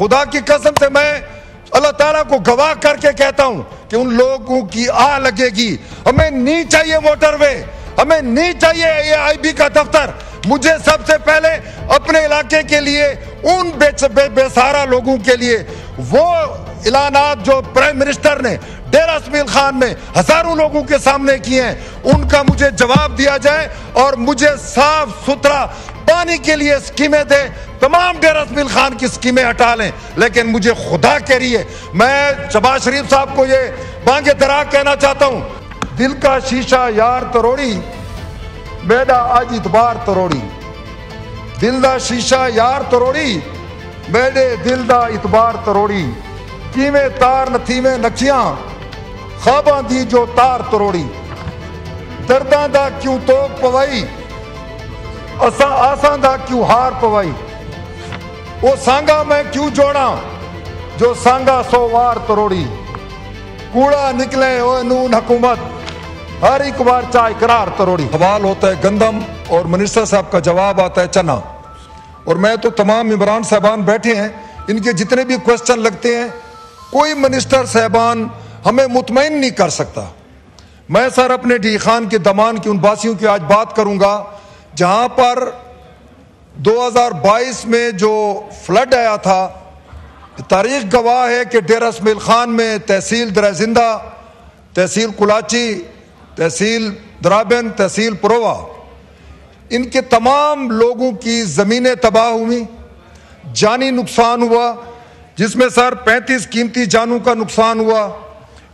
خدا کی قسم سے میں اللہ تعالیٰ کو گواہ کر کے کہتا ہوں کہ ان لوگوں کی آہ لگے گی. ہمیں نہیں چاہیے موٹر وے, ہمیں نہیں چاہیے AIB کا دفتر. مجھے سب سے پہلے اپنے علاقے کے لیے ان بے سہارا لوگوں کے لیے وہ اعلانات جو پرائم منسٹر نے ڈیرہ اسماعیل خان میں ہزاروں لوگوں کے سامنے کیے ہیں, ان کا مجھے جواب دیا جائے اور مجھے صاف ستھرا پانی کے لیے اسکیمیں دے. تمام ڈیرہ اسماعیل خان کی اسکیمیں ہٹا لیں, لیکن مجھے خدا کہہ رہی ہے, میں شہباز شریف صاحب کو یہ بانگے درا کہنا چاہتا ہوں, دل کا شیشہ یار تروڑی میرا آج اتبار تروڑی. دل دا شیشہ یار تروڑی میرے دل دا اتبار تروڑی. کیویں تار نتھیویں نکھیاں خواباں دی جو تار تروڑی. درداں دا کیوں توک پوائی آساں دا کیوں ہار پوائی. وہ سانگا میں کیوں جوڑا جو سانگا سو وار تروڑی. کوڑا نکلے او نون حکومت ہر ایک بار چاہ اقرار تروڑی. سوال ہوتا ہے گندم اور منسٹر صاحب کا جواب آتا ہے چنا. اور میں تو تمام ممبران صاحبان بیٹھے ہیں, ان کے جتنے بھی کوسچن لگتے ہیں کوئی منسٹر صاحبان ہمیں مطمئن نہیں کر سکتا. میں سر اپنے ڈی خان کے دمان کی ان باسیوں کی آج بات کروں گا جہاں پر 2022 میں جو فلڈ آیا تھا. تاریخ گواہ ہے کہ ڈیرہ اسماعیل خان میں تحصیل درہ زندہ, تحصیل کلاچی, تحصیل درابن, تحصیل پرووا, ان کے تمام لوگوں کی زمینیں تباہ ہوئی, جانی نقصان ہوا, جس میں سر 35 قیمتی جانوں کا نقصان ہوا.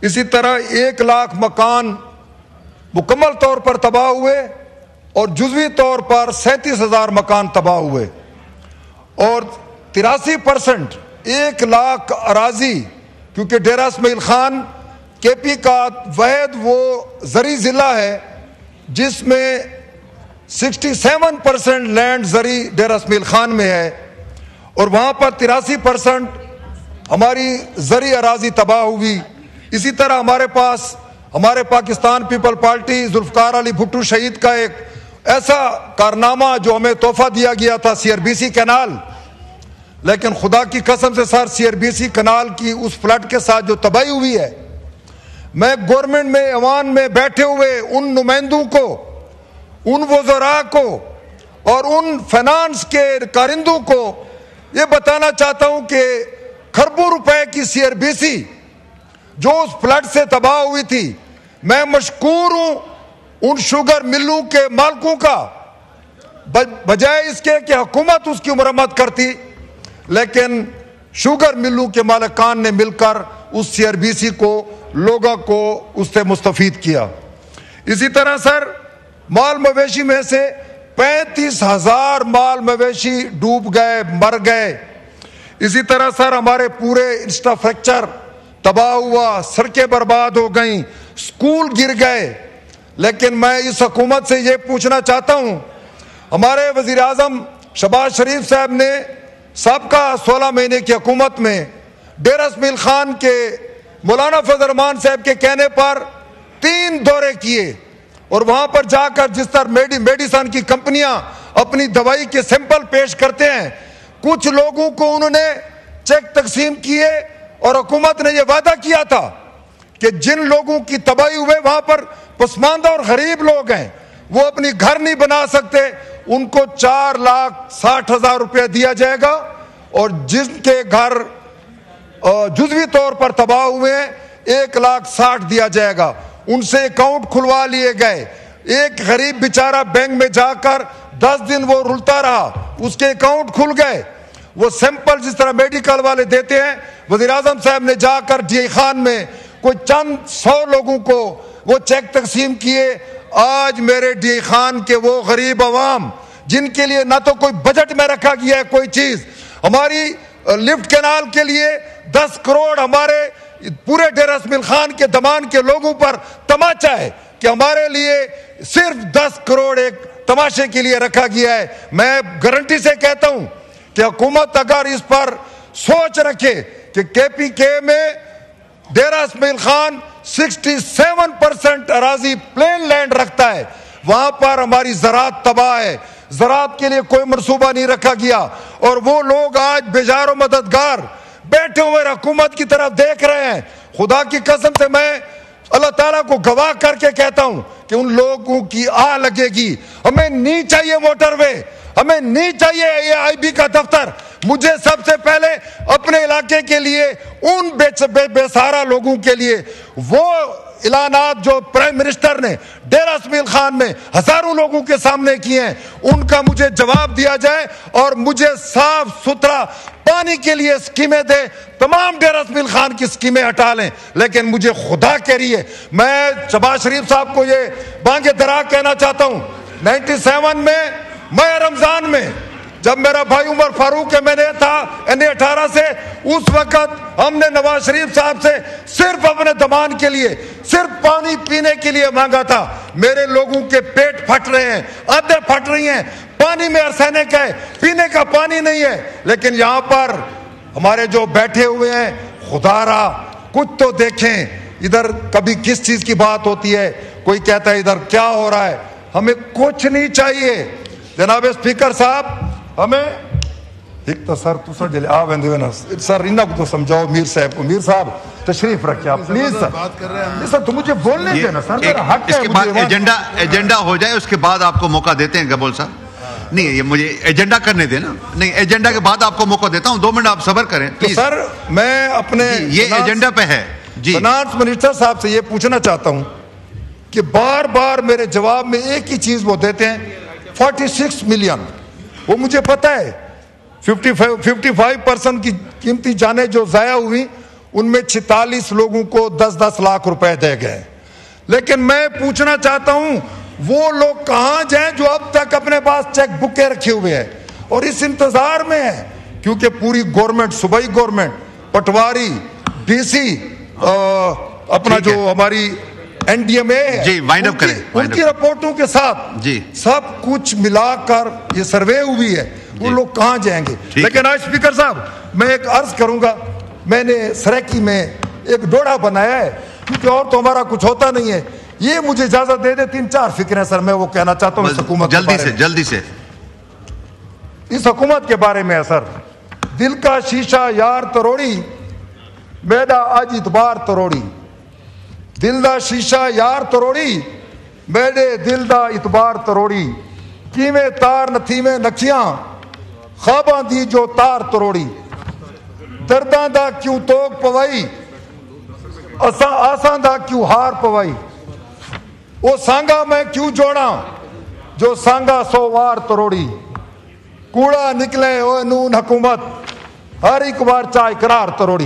اسی طرح 1 لاکھ مکان مکمل طور پر تباہ ہوئے اور جزوی طور پر 37,000 مکان تباہ ہوئے. اور 83% 1 لاکھ اراضی, کیونکہ ڈیرہ اسماعیل خان KP کا واحد وہ زرعی ضلع ہے جس میں 67% لینڈ زرعی ڈیرہ اسماعیل خان میں ہے, اور وہاں پر 83% ہماری زرعی اراضی تباہ ہوئی. اسی طرح ہمارے پاکستان پیپل پارٹی ذوالفقار علی بھٹو شہید کا ایک ایسا کارنامہ جو ہمیں تحفہ دیا گیا تھا CRBC کینال, لیکن خدا کی قسم سے سر CRBC کینال کی اس فلڈ کے ساتھ جو تباہی ہوئی ہے, میں گورنمنٹ میں ایوان میں بیٹھے ہوئے ان نمائندوں کو, ان وزراء کو اور ان فائنانس کے کارندوں کو یہ بتانا چاہتا ہوں کہ کھربوں روپے کی CRBC جو اس فلڈ سے تباہ ہوئی تھی, میں مشکور ہوں ان شوگر ملوں کے مالکوں کا, بجائے اس کے کہ حکومت اس کی مرمت کرتی, لیکن شوگر ملوں کے مالکان نے مل کر اس CRBC کو لوگوں کو اس سے مستفید کیا. اسی طرح سر مال مویشی میں سے 35,000 مال مویشی ڈوب گئے, مر گئے. اسی طرح سر ہمارے پورے انفراسٹرکچر تباہ ہوا, سڑکیں برباد ہو گئیں, سکول گر گئے. لیکن میں اس حکومت سے یہ پوچھنا چاہتا ہوں, ہمارے وزیر اعظم شہباز شریف صاحب نے سابقہ 16 مہینے کی حکومت میں ڈیرہ اسماعیل خان کے مولانا فضل الرحمان صاحب کے کہنے پر 3 دورے کیے, اور وہاں پر جا کر جس طرح میڈیسن کی کمپنیاں اپنی دوائی کے سیمپل پیش کرتے ہیں, کچھ لوگوں کو انہوں نے چیک تقسیم کیے, اور حکومت نے یہ وعدہ کیا تھا کہ جن لوگوں کی تباہی ہوئے وہاں پر پسماندہ اور غریب لوگ ہیں, وہ اپنی گھر نہیں بنا سکتے, ان کو 4,60,000 روپے دیا جائے گا, اور جن کے گھر جزوی طور پر تباہ ہوئے ہیں 1,60,000 دیا جائے گا. ان سے اکاؤنٹ کھلوا لیے گئے. ایک غریب بیچارہ بینک میں جا کر 10 دن وہ رلتا رہا, اس کے اکاؤنٹ کھل گئے. وہ سیمپل جس طرح میڈیکل والے دیتے ہیں, وزیر اعظم صاحب نے جا کر DI خان میں کوئی چند 100 لوگوں کو وہ چیک تقسیم کیے. آج میرے DI خان کے وہ غریب عوام جن کے لیے نہ تو کوئی بجٹ میں رکھا گیا ہے کوئی چیز, ہماری لفٹ کینال کے لیے 10 کروڑ ہمارے پورے ڈیرہ اسماعیل خان کے دمان کے لوگوں پر تماچا ہے کہ ہمارے لیے صرف 10 کروڑ ایک تماشے کے لیے رکھا گیا ہے. میں گارنٹی سے کہتا ہوں کہ حکومت اگر اس پر سوچ رکھے کہ KPK میں ڈیرہ اسماعیل خان 67% اراضی پلین لینڈ رکھتا ہے, وہاں پر ہماری زراعت تباہ ہے, زراعت کے لیے کوئی منصوبہ نہیں رکھا گیا، اور وہ لوگ آج بیزار و مددگار بیٹھے ہوئے حکومت کی طرف دیکھ رہے ہیں۔ خدا کی قسم سے میں اللہ تعالیٰ کو گواہ کر کے کہتا ہوں کہ ان لوگوں کی آہ لگے گی۔ ہمیں نہیں چاہیے موٹر وے، ہمیں نہیں چاہیے اے آئی بی کا دفتر۔ مجھے سب سے پہلے اپنے علاقے کے لیے ان بے سہارا لوگوں کے لیے وہ اعلانات جو پرائم منسٹر نے ڈیرہ اسماعیل خان میں ہزاروں لوگوں کے سامنے کیے ہیں، ان کا مجھے جواب دیا جائے، اور مجھے صاف ستھرا پانی کے لیے اسکیمیں دے۔ تمام ڈیرہ اسماعیل خان کی اسکیمیں ہٹا لیں، لیکن مجھے خدا کہہ رہی ہے، میں شہباز شریف صاحب کو یہ بانگ درا کہنا چاہتا ہوں، 97 میں ماہ رمضان میں جب میرا بھائی عمر فاروق میں نے تھا NA18 سے، اس وقت ہم نے نواز شریف صاحب سے صرف اپنے دمان کے لیے صرف پانی پینے کے لیے مانگا تھا۔ میرے لوگوں کے پیٹ پھٹ رہے ہیں، آدھے پھٹ رہی ہیں، پانی میں آرسینک ہے، پینے کا پانی نہیں ہے۔ لیکن یہاں پر ہمارے جو بیٹھے ہوئے ہیں، خدا را کچھ تو دیکھیں، ادھر کبھی کس چیز کی بات ہوتی ہے، کوئی کہتا ہے ادھر کیا ہو رہا ہے۔ ہمیں کچھ نہیں چاہیے جناب اسپیکر صاحب، ہمیں ایک تو سر تو سر جلے آوے نا سر انہا کو تو سمجھاؤ میر صاحب کو۔ میر صاحب تشریف رکھیں آپ پلیز سر، تو مجھے بولنے دینا سر، میرا حق ہے۔ اس کے بعد ایجنڈا ہو جائے، اس کے بعد آپ کو موقع دیتے ہیں گبول صاحب۔ نہیں یہ مجھے ایجنڈا کرنے دینا، نہیں ایجنڈا کے بعد آپ کو موقع دیتا ہوں، 2 منٹ آپ صبر کریں تو سر میں اپنے یہ ایجنڈا پہ ہے جی فنانس منسٹر صاحب سے یہ پوچھنا چاہتا ہوں کہ بار بار میرے جواب میں ایک ہی چیز وہ دیتے ہیں 46 ملین۔ وہ مجھے پتا ہے 55% کی قیمتی جانیں جو ضائع ہوئی، ان میں 46 لوگوں کو 10-10 لاکھ روپے دے گئے۔ لیکن میں پوچھنا چاہتا ہوں وہ لوگ کہاں جائیں جو اب تک اپنے پاس چیک بکیں رکھے ہوئے ہیں اور اس انتظار میں ہیں، کیونکہ پوری گورنمنٹ، صوبائی گورنمنٹ، پٹواری، ڈی سی، اپنا جو ہماری NDMA ہے جی وائنڈ اپ کریں، ان کی رپورٹوں کے ساتھ جی سب کچھ ملا کر یہ سروے ہوئی ہے، وہ لوگ کہاں جائیں گے۔ لیکن آج اسپیکر صاحب میں ایک عرض کروں گا، میں نے سریکی میں ایک ڈوڑا بنایا ہے، کیونکہ اور تو ہمارا کچھ ہوتا نہیں ہے۔ یہ مجھے اجازت دے دے 3-4 فکریں سر میں وہ کہنا چاہتا ہوں اس حکومت جلدی سے اس حکومت کے بارے میں ہے سر۔ دل کا شیشہ یار تروڑی، میرا آج اتبار تروڑی، دل دا شیشہ یار تروڑی، میرے دل دا اتبار تروڑی، کیویں تار نتھیویں نکھیاں، خواباں دی جو تار تروڑی، درداں دا کیوں توک پوائی، آساں دا کیوں ہار پوائی، وہ سانگا میں کیوں جوڑا جو سانگا سو وار تروڑی، کوڑا نکلے او نون حکومت، ہر ایک بار چاہ اقرار تروڑی۔